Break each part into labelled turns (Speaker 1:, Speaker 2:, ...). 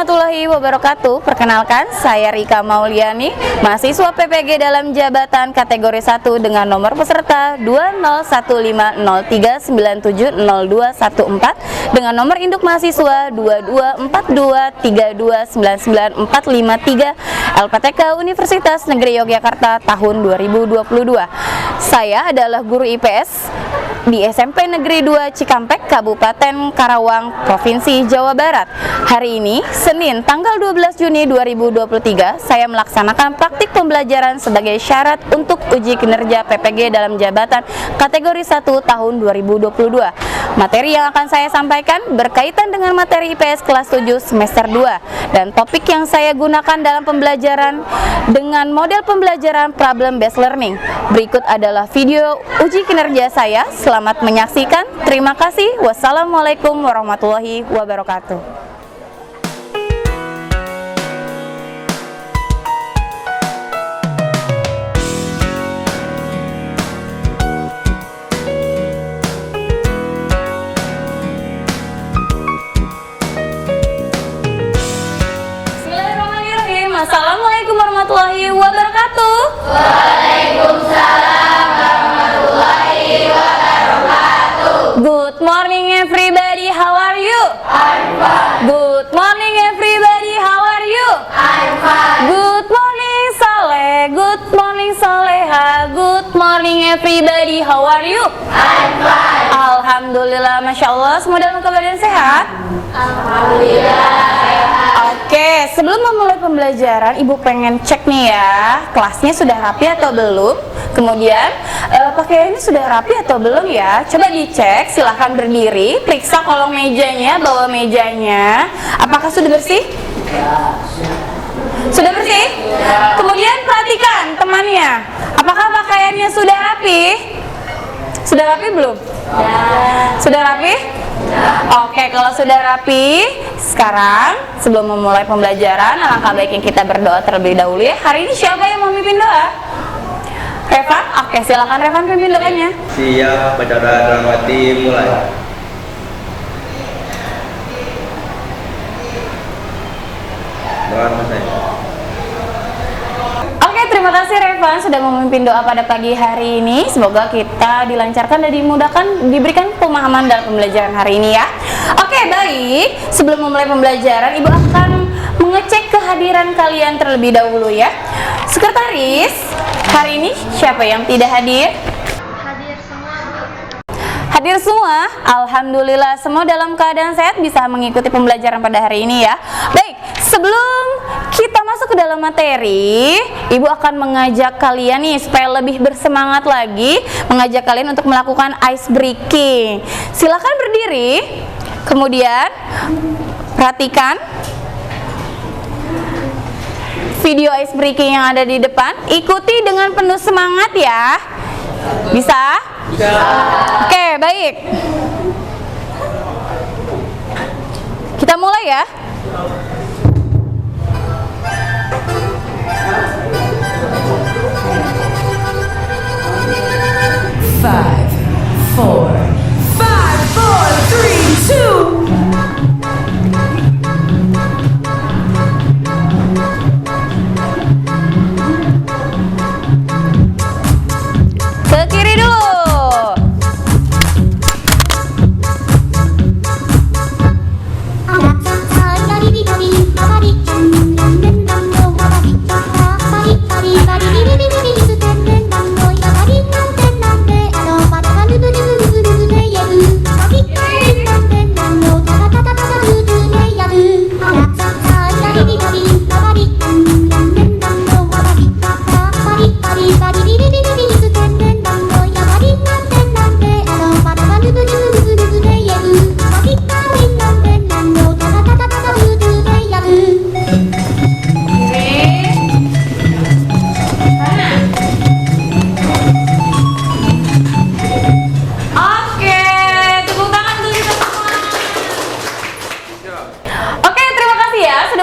Speaker 1: warahmatullahi wabarakatuh. Perkenalkan, saya Rika Mauliani, mahasiswa PPG dalam jabatan kategori 1 dengan nomor peserta 201539700214 dengan nomor induk mahasiswa 224232999453 LPTK Universitas Negeri Yogyakarta tahun 2022. Saya adalah guru IPS di SMP Negeri 2 Cikampek, Kabupaten Karawang, Provinsi Jawa Barat. Hari ini, Senin, tanggal 12 Juni 2023, saya melaksanakan praktik pembelajaran sebagai syarat untuk uji kinerja PPG dalam jabatan kategori 1 tahun 2022. Materi yang akan saya sampaikan berkaitan dengan materi IPS kelas 7 semester 2 dan topik yang saya gunakan dalam pembelajaran dengan model pembelajaran problem based learning. Berikut adalah video uji kinerja saya. Selamat menyaksikan. Terima kasih. Wassalamualaikum warahmatullahi wabarakatuh. Bismillahirrahmanirrahim. Assalamualaikum warahmatullahi wabarakatuh.
Speaker 2: Waalaikumsalam warahmatullahi wabarakatuh.
Speaker 1: Good morning everybody, how are you?
Speaker 2: I'm fine.
Speaker 1: Good morning everybody, how are you?
Speaker 2: I'm fine.
Speaker 1: Good morning Saleh, good morning Saleha, good morning everybody, how are you?
Speaker 2: I'm fine.
Speaker 1: Alhamdulillah, Masya Allah, semua dalam keadaan sehat?
Speaker 2: Alhamdulillah.
Speaker 1: Oke, sebelum memulai pembelajaran, Ibu pengen cek nih ya, kelasnya sudah rapi atau belum? Kemudian, pakaiannya sudah rapi atau belum ya? Coba dicek, silahkan berdiri, periksa kolong mejanya, bawah mejanya. Apakah sudah bersih? Sudah bersih? Kemudian perhatikan temannya, apakah pakaiannya sudah rapi? Sudah rapi belum? Sudah rapi? Oke, kalau sudah rapi, sekarang sebelum memulai pembelajaran, alangkah baiknya kita berdoa terlebih dahulu ya. Hari ini siapa yang mau memimpin doa? Revan? Oke, silakan Revan pimpin doanya.
Speaker 3: Siap, baca doa dalam hati, mulai. Doa selesai.
Speaker 1: Oke, terima kasih Revan sudah memimpin doa pada pagi hari ini. Semoga kita dilancarkan dan dimudahkan, diberikan pemahaman dalam pembelajaran hari ini ya. Oke, baik. Sebelum memulai pembelajaran, Ibu akan mengecek kehadiran kalian terlebih dahulu ya. Sekretaris, hari ini siapa yang tidak hadir?
Speaker 2: Hadir semua.
Speaker 1: Hadir semua, alhamdulillah semua dalam keadaan sehat bisa mengikuti pembelajaran pada hari ini ya. Baik, sebelum kita masuk ke dalam materi, Ibu akan mengajak kalian nih supaya lebih bersemangat lagi, mengajak kalian untuk melakukan ice breaking. Silakan berdiri, kemudian perhatikan video ice breaking yang ada di depan. Ikuti dengan penuh semangat ya. Bisa? Oke, baik. Kita mulai ya.
Speaker 4: Five, four, three, two.
Speaker 1: Ke kiri dulu.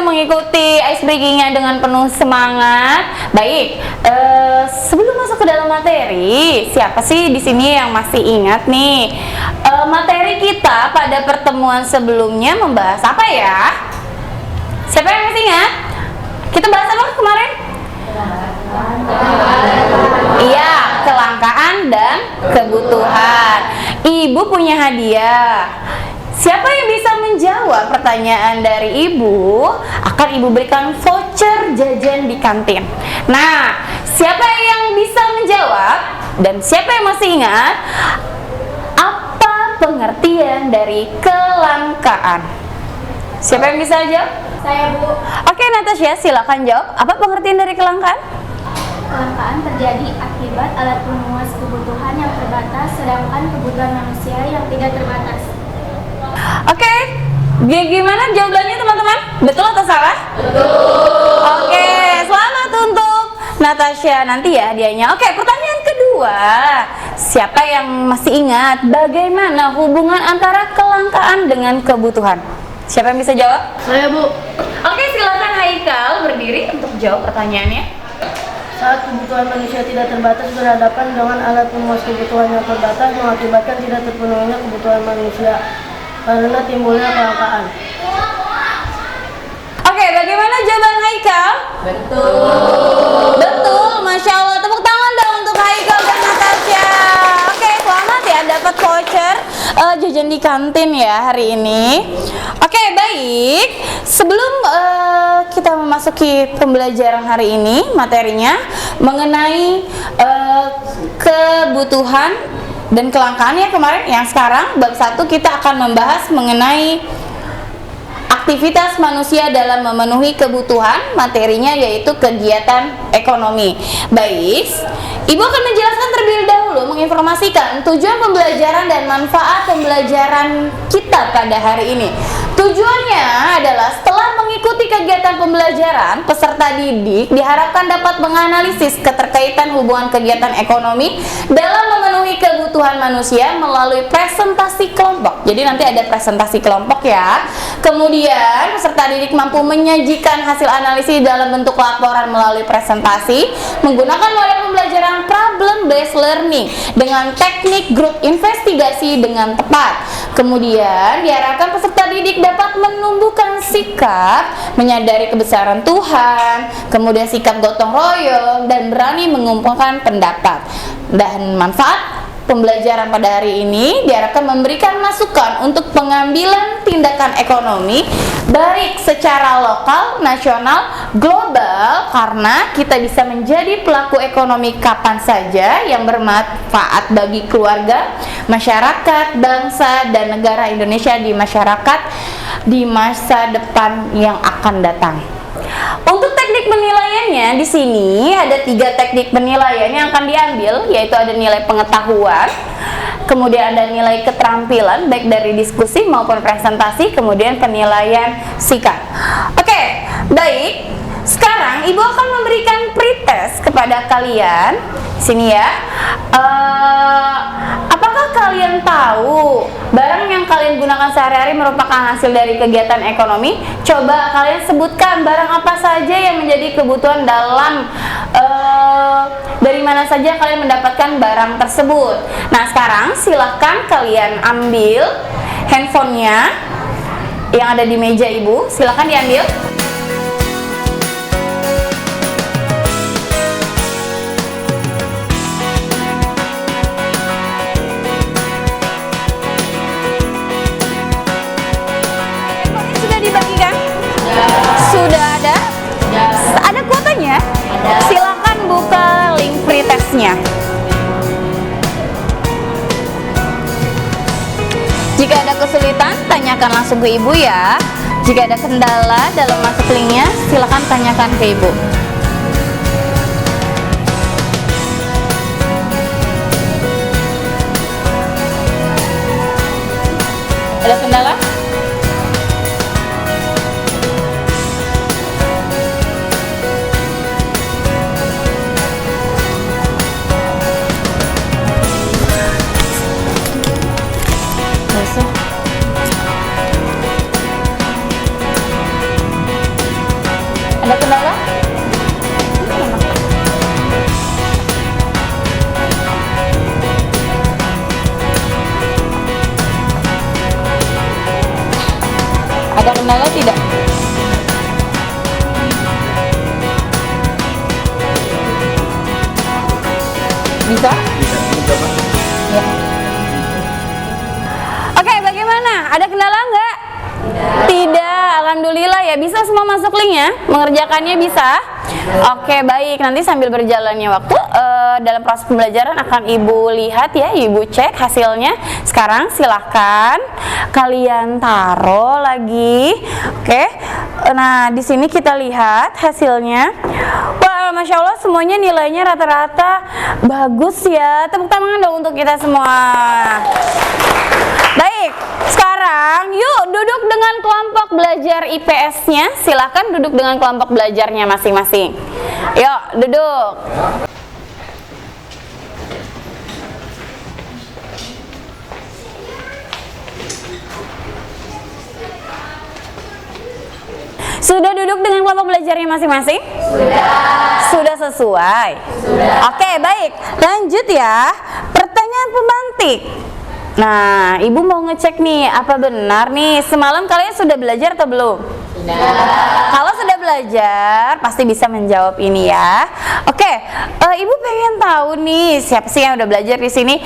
Speaker 1: Mengikuti ice breakingnya dengan penuh semangat. Baik, sebelum masuk ke dalam materi, siapa sih di sini yang masih ingat nih materi kita pada pertemuan sebelumnya membahas apa ya? Siapa yang masih ingat? Kita bahas apa kemarin? Iya, kelangkaan dan kebutuhan. Ibu punya hadiah. Siapa yang bisa menjawab pertanyaan dari ibu, akan ibu berikan voucher jajan di kantin. Nah, siapa yang bisa menjawab dan siapa yang masih ingat apa pengertian dari kelangkaan? Siapa yang bisa jawab?
Speaker 2: Saya, Bu.
Speaker 1: Oke, Natasha, silakan jawab. Apa pengertian dari kelangkaan?
Speaker 2: Kelangkaan terjadi akibat alat pemenuhan kebutuhan yang terbatas, sedangkan kebutuhan manusia yang tidak terbatas.
Speaker 1: Oke, gimana jawabannya teman-teman? Betul atau salah? Betul. Oke, selamat untuk Natasha, nanti ya hadiahnya. Oke, pertanyaan kedua. Siapa yang masih ingat bagaimana hubungan antara kelangkaan dengan kebutuhan? Siapa yang bisa jawab?
Speaker 2: Saya, Bu.
Speaker 1: Oke, silakan Haikal berdiri untuk jawab pertanyaannya.
Speaker 5: Saat kebutuhan manusia tidak terbatas berhadapan dengan alat pemenuhan kebutuhan yang terbatas mengakibatkan tidak terpenuhinya kebutuhan manusia karena timbulnya kelangkaan.
Speaker 1: Oke, bagaimana jawaban Haikal? Betul, Masya Allah. Tepuk tangan dong untuk Haikal dan Natasha. Oke, selamat ya dapat voucher jajan di kantin ya hari ini. Oke, baik. Sebelum kita memasuki pembelajaran hari ini, materinya mengenai kebutuhan dan kelangkaan ya kemarin. Yang sekarang bab 1 kita akan membahas mengenai aktivitas manusia dalam memenuhi kebutuhan. Materinya yaitu kegiatan ekonomi. Baik, Ibu akan menjelaskan terlebih dahulu, menginformasikan tujuan pembelajaran dan manfaat pembelajaran kita pada hari ini. Tujuannya adalah setelah mengikuti kegiatan pembelajaran, peserta didik diharapkan dapat menganalisis keterkaitan hubungan kegiatan ekonomi dalam memenuhi kebutuhan manusia melalui presentasi kelompok. Jadi nanti ada presentasi kelompok ya. Kemudian peserta didik mampu menyajikan hasil analisis dalam bentuk laporan melalui presentasi menggunakan model pembelajaran problem based learning dengan teknik grup investigasi dengan tepat. Kemudian diharapkan peserta didik dapat menumbuhkan sikap menyadari kebesaran Tuhan, kemudian sikap gotong royong dan berani mengumpulkan pendapat. Dan manfaat pembelajaran pada hari ini diharapkan memberikan masukan untuk pengambilan tindakan ekonomi baik secara lokal, nasional, global, karena kita bisa menjadi pelaku ekonomi kapan saja yang bermanfaat bagi keluarga, masyarakat, bangsa, dan negara Indonesia di masyarakat di masa depan yang akan datang. Untuk teknik penilaiannya di sini ada 3 teknik penilaian yang akan diambil, yaitu ada nilai pengetahuan, kemudian ada nilai keterampilan baik dari diskusi maupun presentasi, kemudian penilaian sikap. Oke, baik. Sekarang Ibu akan memberikan pretest kepada kalian. Sini ya. Apakah kalian tahu barang yang kalian gunakan sehari-hari merupakan hasil dari kegiatan ekonomi? Coba kalian sebutkan barang apa saja yang menjadi kebutuhan dalam dari mana saja kalian mendapatkan barang tersebut. Nah, sekarang silahkan kalian ambil handphonenya yang ada di meja Ibu. Silahkan diambil. Sudah ada? Ada kuotanya? Silakan buka link pretestnya. Jika ada kesulitan, tanyakan langsung ke Ibu ya. Jika ada kendala dalam masuk linknya, silakan tanyakan ke Ibu. Ada kendala? Ada kendala? Ada kendala tidak? Bisa?
Speaker 3: Bisa. Coba.
Speaker 1: Ya. Oke, bagaimana? Ada kendala nggak? Tidak, alhamdulillah ya. Bisa semua masuk link ya? Mengerjakannya bisa? Oke, baik. Nanti sambil berjalannya waktu, dalam proses pembelajaran akan Ibu lihat ya, Ibu cek hasilnya. Sekarang silahkan kalian taruh lagi. Oke. Nah, di sini kita lihat hasilnya. Wah, Masya Allah semuanya nilainya rata-rata bagus ya. Tepuk tangan dong untuk kita semua. Baik, sekarang yuk duduk dengan kelompok belajar IPS-nya. Silahkan duduk dengan kelompok belajarnya masing-masing. Yuk, duduk. Sudah duduk dengan kelompok belajarnya masing-masing? Sudah sesuai? Oke, baik. Lanjut ya. Pertanyaan pemantik. Nah, Ibu mau ngecek nih, apa benar nih semalam kalian sudah belajar atau belum? Kalau sudah belajar, pasti bisa menjawab ini ya. Oke, Ibu pengen tahu nih siapa sih yang udah belajar di sini?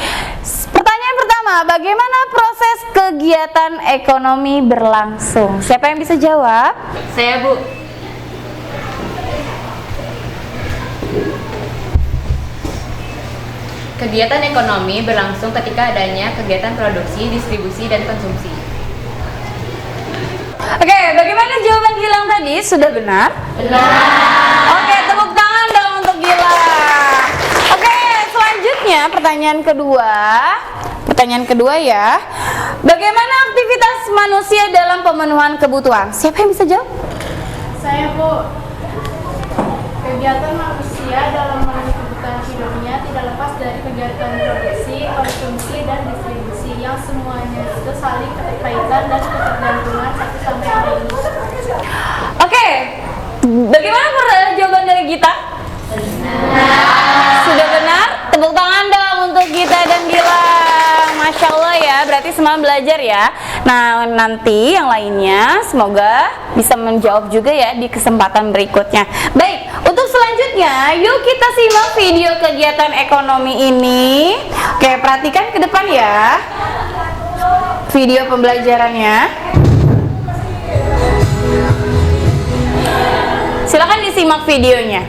Speaker 1: Pertanyaan pertama, bagaimana proses kegiatan ekonomi berlangsung? Siapa yang bisa jawab?
Speaker 6: Saya, Bu. Kegiatan ekonomi berlangsung ketika adanya kegiatan produksi, distribusi, dan konsumsi.
Speaker 1: Oke, bagaimana jawaban Gilang tadi? Sudah benar? Benar. Oke, tepuk tangan dong untuk Gilang. Oke, selanjutnya pertanyaan kedua. Pertanyaan kedua ya. Bagaimana aktivitas manusia dalam pemenuhan kebutuhan? Siapa yang bisa jawab?
Speaker 2: Saya, Bu. Kegiatan manusia dalam memenuhi kebutuhan hidupnya tidak lepas dari kegiatan produksi, konsumsi, dan distribusi yang semuanya itu saling keterkaitan dan ketergantungan satu sama lain.
Speaker 1: Oke, bagaimana jawaban dari Gita? Sudah benar? Tepuk tangan dong untuk Gita dan Gilang. Masya Allah ya, berarti semalam belajar ya. Nah, nanti yang lainnya semoga bisa menjawab juga ya di kesempatan berikutnya. Baik, untuk selanjutnya yuk kita simak video kegiatan ekonomi ini. Oke, perhatikan ke depan ya video pembelajarannya. Silakan disimak videonya.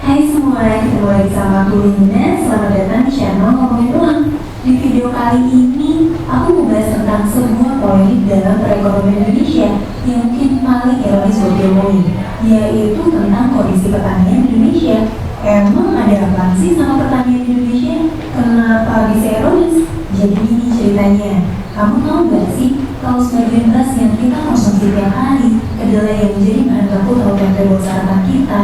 Speaker 7: Hai semua, ketemu lagi sama aku Lina. Selamat datang di channel Ngomongin Uang. Di video kali ini, aku mau bahas tentang sebuah polemik dalam perekonomian Indonesia yang mungkin paling ironis buat diomongin, yaitu tentang kondisi pertanian Indonesia. Emang ada apa sih sama pertanian Indonesia? Kenapa bisa ironis? Jadi gini ceritanya, kamu tahu gak sih kalau sebagian beras yang kita konsumsi tiap hari, kedelai yang menjadi bahan baku atau tempe buat sarapan kita,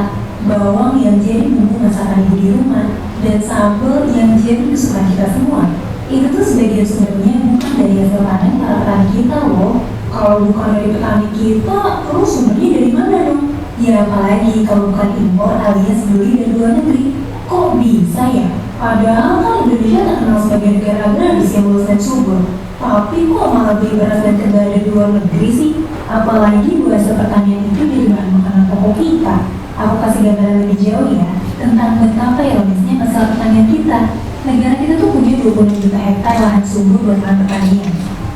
Speaker 7: bawang yang jadi bumbu masakan ibu di rumah, dan sambal yang jadi kesukaan kita semua, itu tuh sebagian sumbernya bukan dari hasil panen para petani kita loh. Kalau bukan dari petani kita, terus sumbernya dari mana dong? Ya apalagi kalau bukan impor alias beli dari luar negeri. Kok bisa ya? Padahal kan Indonesia terkenal sebagai negara agraris yang luas dan subur, tapi kok malah beli beras dan kedelai dari luar negeri sih? Apalagi hasil pertanian itu jadi bahan makanan pokok kita. Aku kasih gambaran lebih jauh ya tentang betapa ironisnya masalah pertanian kita. Negara kita tuh punya 26 juta hektar lahan subur buat lahan pertanian.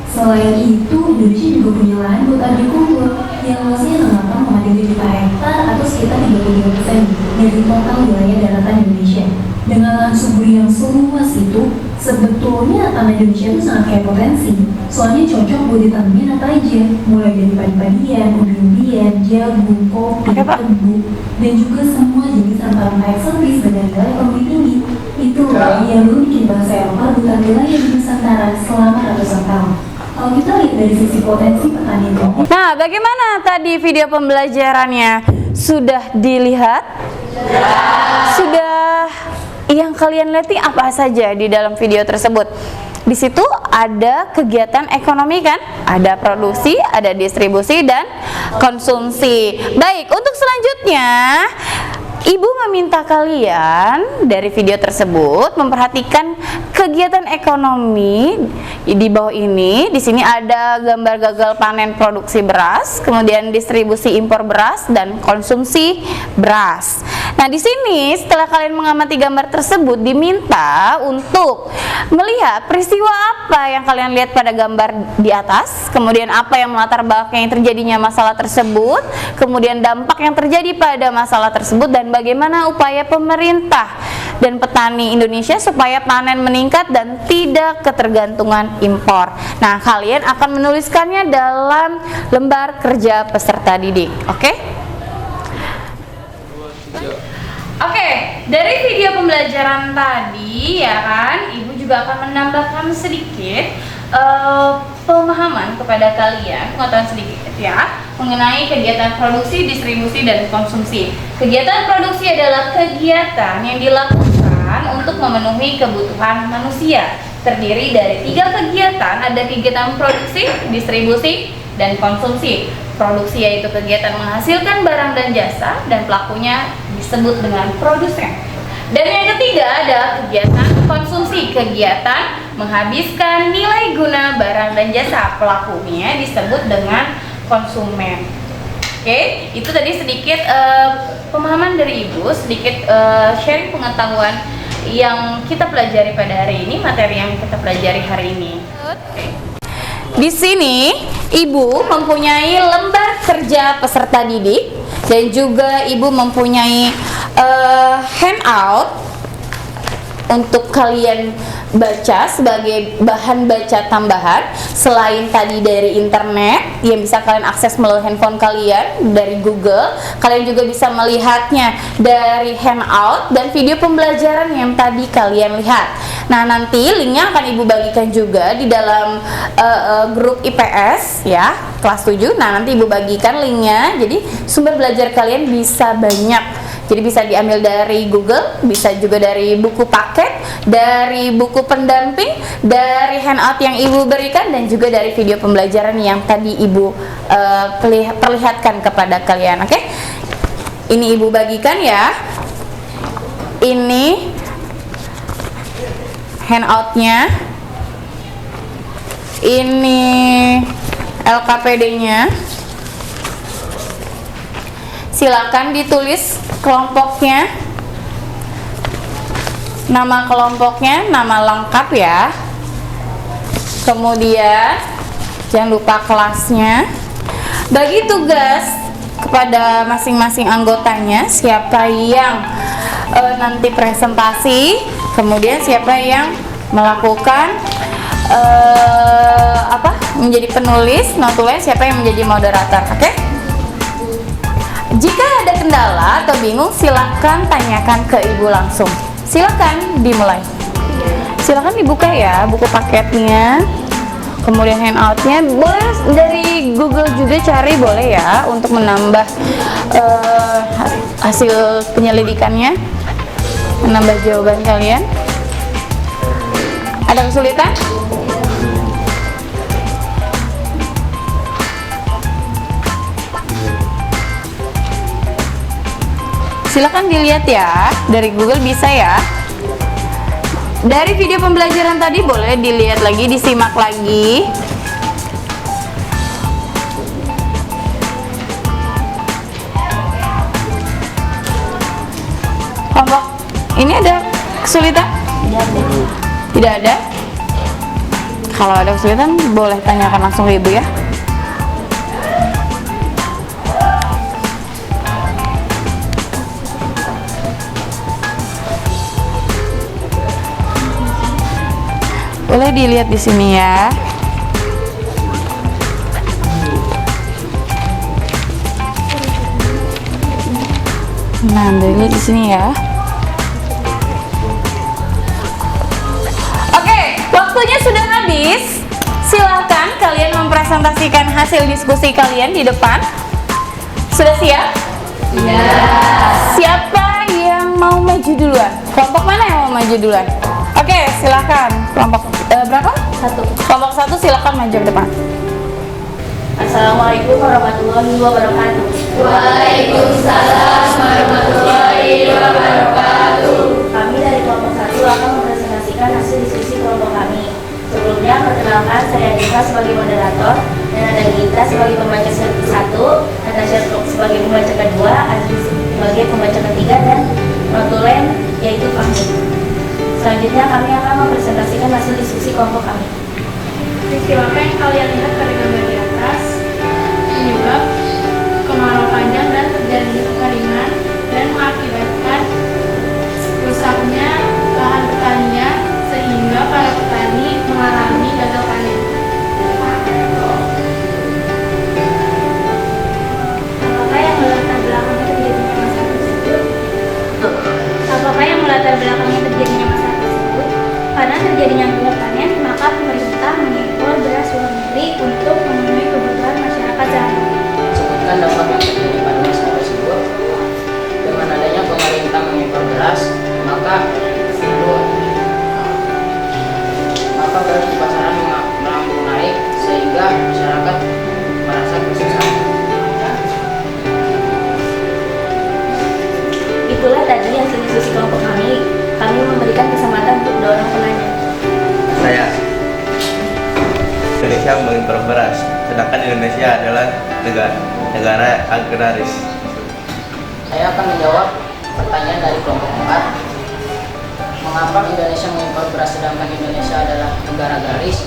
Speaker 7: Selain itu, Indonesia juga punya lahan buat agrikultur yang luasnya 68,3 juta hektar atau sekitar 32% dari total wilayah daratan Indonesia. Dengan lahan subur yang seluas itu, sebetulnya tanah Indonesia itu sangat kaya potensi. Soalnya cocok buat ditanemin apa aja, mulai dari padi-padian, umbi-umbian, jagung, kopi, tebu, dan juga semua jenis rempah-rempah eksotis dengan nilai ekonomi tinggi. Itu loh yang dulu bikin bangsa Eropa bukan wilayah di Nusantara selama ratusan tahun. Kalau kita lihat dari sisi potensi pertanian.
Speaker 1: Nah, bagaimana tadi video pembelajarannya? Sudah dilihat? Sudah. Yang kalian lihat apa saja di dalam video tersebut? Di situ ada kegiatan ekonomi kan? Ada produksi, ada distribusi dan konsumsi. Baik, untuk selanjutnya Ibu meminta kalian dari video tersebut memperhatikan kegiatan ekonomi di bawah ini. Di sini ada gambar gagal panen produksi beras, kemudian distribusi impor beras dan konsumsi beras. Nah, di sini setelah kalian mengamati gambar tersebut diminta untuk melihat peristiwa apa yang kalian lihat pada gambar di atas, kemudian apa yang melatar belakang yang terjadinya masalah tersebut, kemudian dampak yang terjadi pada masalah tersebut, dan bagaimana upaya pemerintah dan petani Indonesia supaya panen meningkat dan tidak ketergantungan impor. Nah, kalian akan menuliskannya dalam lembar kerja peserta didik. Oke? Oke, dari video pembelajaran tadi ya kan, Ibu juga akan menambahkan sedikit pemahaman kepada kalian, pengetahuan sedikit ya, mengenai kegiatan produksi, distribusi, dan konsumsi. Kegiatan produksi adalah kegiatan yang dilakukan untuk memenuhi kebutuhan manusia. Terdiri dari 3 kegiatan, ada kegiatan produksi, distribusi, dan konsumsi. Produksi yaitu kegiatan menghasilkan barang dan jasa, dan pelakunya disebut dengan produsen. Dan yang ketiga ada kegiatan konsumsi, kegiatan menghabiskan nilai guna barang dan jasa, pelakunya disebut dengan konsumen. Oke, itu tadi sedikit pemahaman dari Ibu, sedikit sharing pengetahuan yang kita pelajari pada hari ini, materi yang kita pelajari hari ini. Oke. Di sini Ibu mempunyai lembar kerja peserta didik dan juga Ibu mempunyai handout untuk kalian baca sebagai bahan baca tambahan. Selain tadi dari internet yang bisa kalian akses melalui handphone kalian dari Google, kalian juga bisa melihatnya dari handout dan video pembelajaran yang tadi kalian lihat. Nah, nanti linknya akan Ibu bagikan juga di dalam grup IPS ya, kelas 7. Nah, nanti Ibu bagikan linknya, jadi sumber belajar kalian bisa banyak. Jadi bisa diambil dari Google, bisa juga dari buku paket, dari buku pendamping, dari handout yang Ibu berikan, dan juga dari video pembelajaran yang tadi Ibu perlihatkan kepada kalian. Oke? Ini Ibu bagikan ya. Ini handoutnya. Ini LKPD-nya. Silakan ditulis kelompoknya, nama kelompoknya, nama lengkap ya. Kemudian jangan lupa kelasnya. Bagi tugas kepada masing-masing anggotanya, siapa yang nanti presentasi, kemudian siapa yang melakukan menjadi penulis, notulen, siapa yang menjadi moderator. Oke? Jika ada kendala atau bingung, silakan tanyakan ke Ibu langsung. Silakan dimulai. Silakan dibuka ya buku paketnya, kemudian handoutnya. Boleh dari Google juga cari, boleh ya, untuk menambah hasil penyelidikannya, menambah jawaban kalian. Ada kesulitan? Silakan dilihat ya, dari Google bisa ya. Dari video pembelajaran tadi boleh dilihat lagi, disimak lagi. Kelompok ini ada kesulitan? Tidak ada. Kalau ada kesulitan boleh tanyakan langsung ke Ibu ya. Boleh dilihat di sini ya. Nah, dilihat di sini ya. Oke, waktunya sudah habis. Silakan kalian mempresentasikan hasil diskusi kalian di depan. Sudah siap? Iya. Siapa yang mau maju duluan? Kelompok mana yang mau maju duluan? Oke, silakan. Kelompok berapa? 1. Kelompok 1 silakan maju ke depan.
Speaker 5: Assalamualaikum warahmatullahi wabarakatuh.
Speaker 2: Waalaikumsalam warahmatullahi
Speaker 5: Kami dari kelompok 1 akan mempresentasikan hasil diskusi kelompok kami. Sebelumnya, perkenalkan saya Dika sebagai moderator, dan ada Gita sebagai pembaca 1, Natasha sebagai pembaca kedua, Adi sebagai pembaca ketiga, dan notulen yaitu Fahmi. Selanjutnya kami akan mempresentasikan hasil diskusi kelompok kami.
Speaker 2: Peristiwa apa yang kalian lihat pada gambar di atas? Penyebab kemarau panjang dan terjadinya kekeringan dan mengakibatkan rusaknya lahan pertanian sehingga para petani mengalami gagal panen. Apakah yang melatar belakangnya terjadinya masalah tersebut? Apakah yang melatar belakangnya terjadinya masalah tersebut? Karena terjadinya gagal panen, maka pemerintah mengimpor beras luar negeri untuk memenuhi kebutuhan masyarakat sehari-hari.
Speaker 8: Sebutkan dampak yang terjadi pada masalah tersebut. Dengan adanya pemerintah mengimpor beras, maka beras di pasaran melambung naik sehingga masyarakat merasa kesusahan.
Speaker 5: Itulah tadi hasil diskusi kelompok kami. Kami memberikan kesempatan untuk 2 orang penanya.
Speaker 3: Saya. Indonesia mengimpor beras, sedangkan Indonesia adalah negara agraris.
Speaker 8: Saya akan menjawab pertanyaan dari kelompok 4. Mengapa Indonesia mengimpor beras sedangkan Indonesia adalah negara agraris?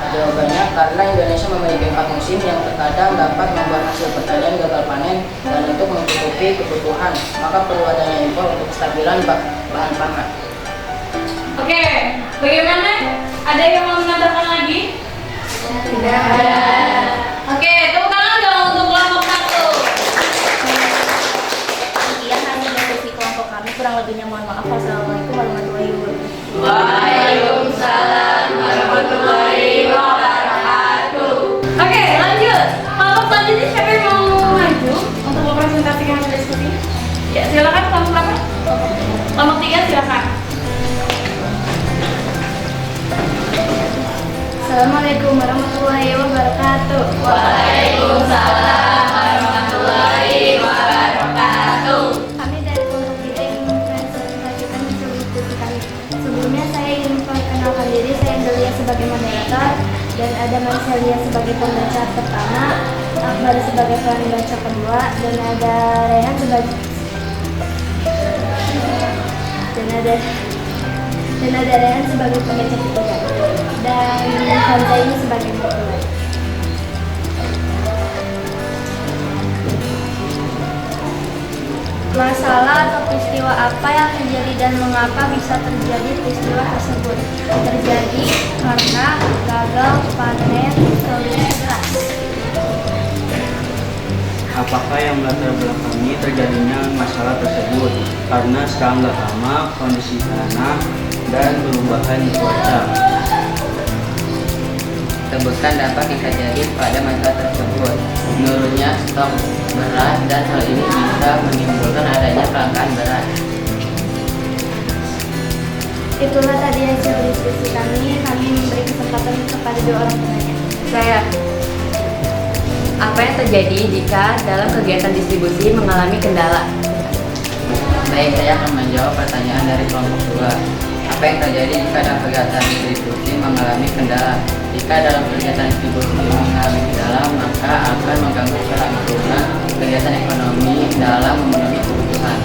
Speaker 8: Jawabannya karena Indonesia memiliki 4 musim yang terkadang dapat membuat hasil pertanian gagal panen, dan untuk mencukupi kebutuhan maka perlu adanya impor untuk kestabilan bahan pangan.
Speaker 2: Oke, bagaimana? Ada yang mau menambahkan lagi? Tidak ada. Oke, tepuk tangan dong untuk kelompok 1.
Speaker 5: Sekian hasil diskusi kelompok kami. Kurang lebihnya mohon maaf. Wassalamualaikum warahmatullahi wabarakatuh.
Speaker 1: Waalaikumsalam warahmatullahi wabarakatuh.
Speaker 2: Oke, lanjut. Kelompok selanjutnya siapa yang mau maju untuk mempresentasikan hasil diskusi? Ya, silakan kelompok berapa? Kelompok 3 silakan.
Speaker 5: Assalamualaikum warahmatullahi wabarakatuh.
Speaker 1: Waalaikumsalam warahmatullahi wabarakatuh.
Speaker 2: Kami dari kelompok kita ingin mempresentasikan hasil diskusi kami. Sebelumnya saya ingin memperkenalkan diri. Saya Delia sebagai moderator, dan ada Marcelia sebagai pembaca pertama, Akbar sebagai pembaca kedua, dan ada Rehan sebagai Rehan sebagai pembaca ketiga, dan Hamza ini sebagai notulen. Masalah atau peristiwa apa yang terjadi dan mengapa bisa terjadi peristiwa tersebut? Terjadi karena gagal panen produksi beras.
Speaker 9: Apakah yang melatar belakangi terjadinya masalah tersebut? Karena sekarang nggak lama kondisi tanah dan perubahan cuaca.
Speaker 8: Sebutkan dampak yang terjadi pada masalah tersebut. Menurunnya stok beras, dan hal ini bisa menimbulkan adanya kelangkaan beras.
Speaker 2: Itulah tadi hasil diskusi kami. Kami memberi kesempatan kepada 2 orang penanya.
Speaker 6: Saya. Apa yang terjadi jika dalam kegiatan distribusi mengalami kendala?
Speaker 8: Baik, saya akan menjawab pertanyaan dari kelompok 2. Apa yang terjadi jika dalam kegiatan distribusi mengalami kendala? Jika dalam kegiatan distribusi mengalami kendala, maka akan mengganggu kelangsungan kegiatan ekonomi dalam memenuhi kebutuhan.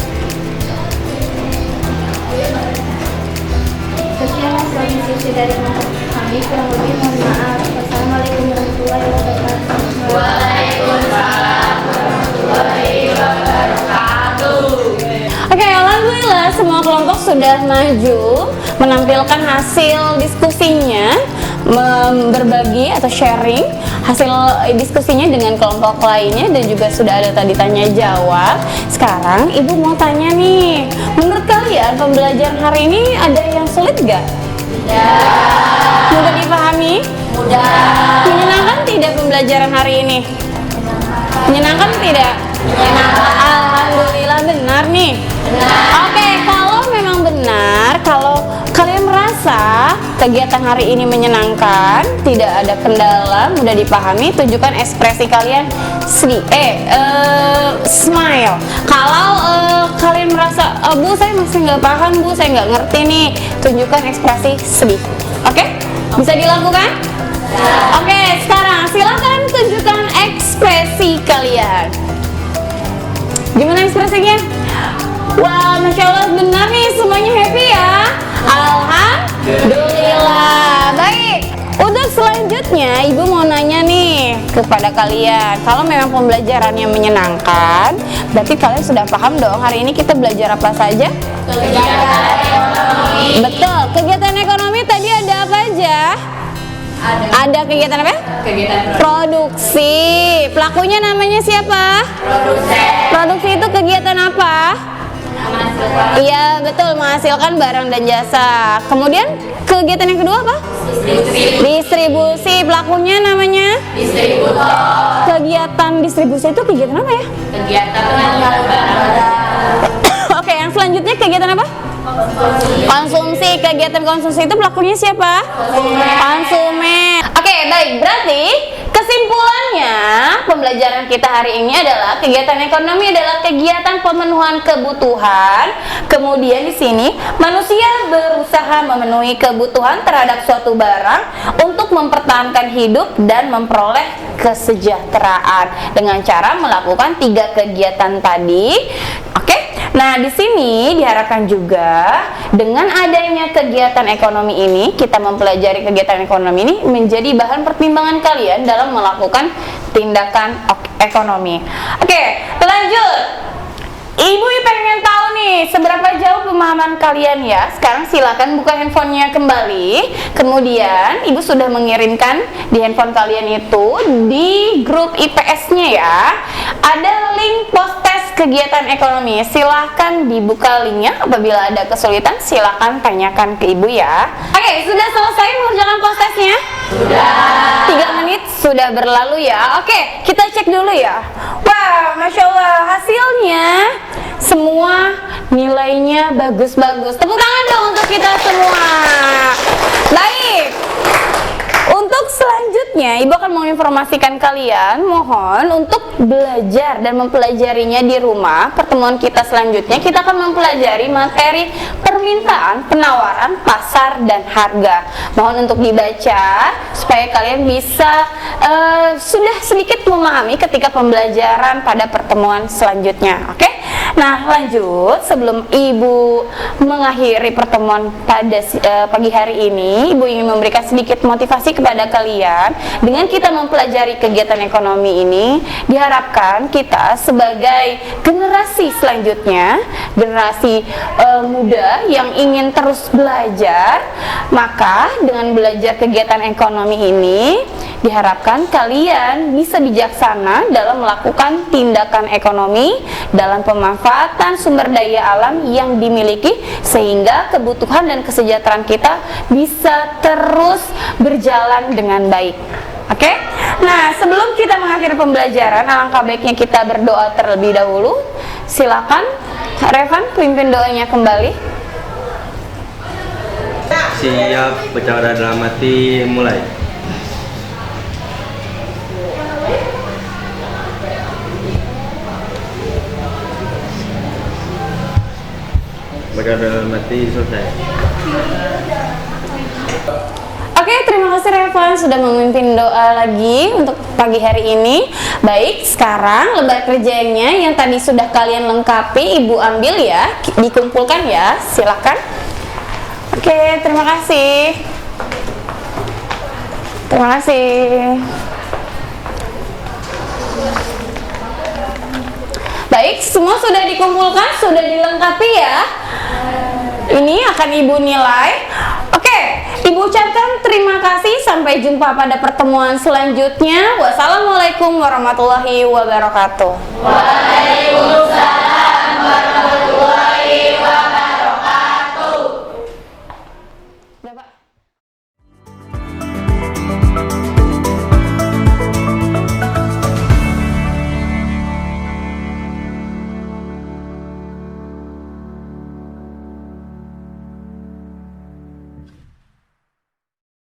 Speaker 2: Sekian hasil diskusi dari kelompok kami. Kurang lebih mohon maaf. Wassalamualaikum warahmatullahi wabarakatuh.
Speaker 1: Waalaikumsalam warahmatullahi wabarakatuh. Oke, alhamdulillah semua kelompok sudah maju menampilkan hasil diskusinya, berbagi atau sharing hasil diskusinya dengan kelompok lainnya, dan juga sudah ada tadi tanya jawab. Sekarang ibu mau tanya nih, menurut kalian pembelajaran hari ini ada yang sulit gak? Tidak. Mudah dipahami? Mudah. Menyenangkan tidak pembelajaran hari ini? Menyenangkan tidak? Menyenangkan. Alhamdulillah benar nih. Benar. Oke, kalau memang benar, kalau kalian merasa kegiatan hari ini menyenangkan, tidak ada kendala, mudah dipahami. Tunjukkan ekspresi kalian smile. Kalau kalian merasa, Bu saya masih nggak paham, Bu saya nggak ngerti nih, tunjukkan ekspresi sedih. Oke? Bisa dilakukan? Oke, sekarang silakan tunjukkan ekspresi kalian. Gimana ekspresinya? Wah, Masya Allah, benar nih, semuanya happy ya. Alhamdulillah. Baik, untuk selanjutnya Ibu mau nanya nih kepada kalian. Kalau memang pembelajarannya menyenangkan, berarti kalian sudah paham dong hari ini kita belajar apa saja?
Speaker 5: Kegiatan ekonomi.
Speaker 1: Betul, kegiatan ekonomi tadi ada apa aja? Ada kegiatan apa?
Speaker 6: Kegiatan
Speaker 1: Produksi. Pelakunya namanya siapa? Produksi itu kegiatan apa? Iya betul, menghasilkan barang dan jasa. Kemudian kegiatan yang kedua apa? Distribusi. Pelakunya namanya?
Speaker 6: distributor.
Speaker 1: Kegiatan distribusi itu kegiatan apa ya?
Speaker 6: Kegiatan penjualan barang.
Speaker 1: Oke, yang selanjutnya kegiatan apa? Konsumsi. Kegiatan konsumsi itu pelakunya siapa? Konsumen. Oke, baik. Berarti kesimpulannya pembelajaran kita hari ini adalah kegiatan ekonomi adalah kegiatan pemenuhan kebutuhan. Kemudian di sini manusia berusaha memenuhi kebutuhan terhadap suatu barang untuk mempertahankan hidup dan memperoleh kesejahteraan dengan cara melakukan 3 kegiatan tadi. Oke. Nah, di sini diharapkan juga dengan adanya kegiatan ekonomi ini, kita mempelajari kegiatan ekonomi ini menjadi bahan pertimbangan kalian dalam melakukan tindakan ekonomi. Oke, lanjut. Ibu pengen tahu nih seberapa jauh pemahaman kalian ya. Sekarang silakan buka handphonenya kembali. Kemudian Ibu sudah mengirimkan di handphone kalian itu di grup IPS-nya ya. Ada link post test kegiatan ekonomi. Silahkan dibuka linknya. Apabila ada kesulitan silahkan tanyakan ke Ibu ya. Oke, sudah selesai mengerjakan post testnya? Sudah. 3 menit sudah berlalu ya. Oke, kita cek dulu ya. Wah, Masya Allah, hasilnya semua nilainya bagus-bagus. Tepuk tangan dong untuk kita semua. Baik. Untuk selanjutnya, Ibu akan menginformasikan kalian, mohon untuk belajar dan mempelajarinya di rumah. Pertemuan kita selanjutnya, kita akan mempelajari materi permintaan, penawaran, pasar, dan harga. Mohon untuk dibaca, supaya kalian bisa sudah sedikit memahami ketika pembelajaran pada pertemuan selanjutnya. Oke? Nah, lanjut. Sebelum Ibu mengakhiri pertemuan pada pagi hari ini, Ibu ingin memberikan sedikit motivasi kepada kalian. Dengan kita mempelajari kegiatan ekonomi ini, diharapkan kita sebagai generasi selanjutnya, generasi muda yang ingin terus belajar, maka dengan belajar kegiatan ekonomi ini, diharapkan kalian bisa bijaksana dalam melakukan tindakan ekonomi dalam pemanfaatan sumber daya alam yang dimiliki, sehingga kebutuhan dan kesejahteraan kita bisa terus berjalan dengan baik. Oke? Nah, sebelum kita mengakhiri pembelajaran, alangkah baiknya kita berdoa terlebih dahulu. Silakan Revan pimpin doanya kembali.
Speaker 3: Siap, bicara dalam hati, mulai. Baca dalam hati, selesai.
Speaker 1: Oke, terima kasih Revan sudah memimpin doa lagi untuk pagi hari ini. Baik, sekarang lembar kerjanya yang tadi sudah kalian lengkapi, Ibu ambil ya, dikumpulkan ya, silakan. Oke, terima kasih. Terima kasih. Baik, semua sudah dikumpulkan, sudah dilengkapi ya. Ini akan Ibu nilai. Oke, Ibu ucapkan terima kasih. Sampai jumpa pada pertemuan selanjutnya. Wassalamualaikum warahmatullahi wabarakatuh.
Speaker 5: Waalaikumsalam.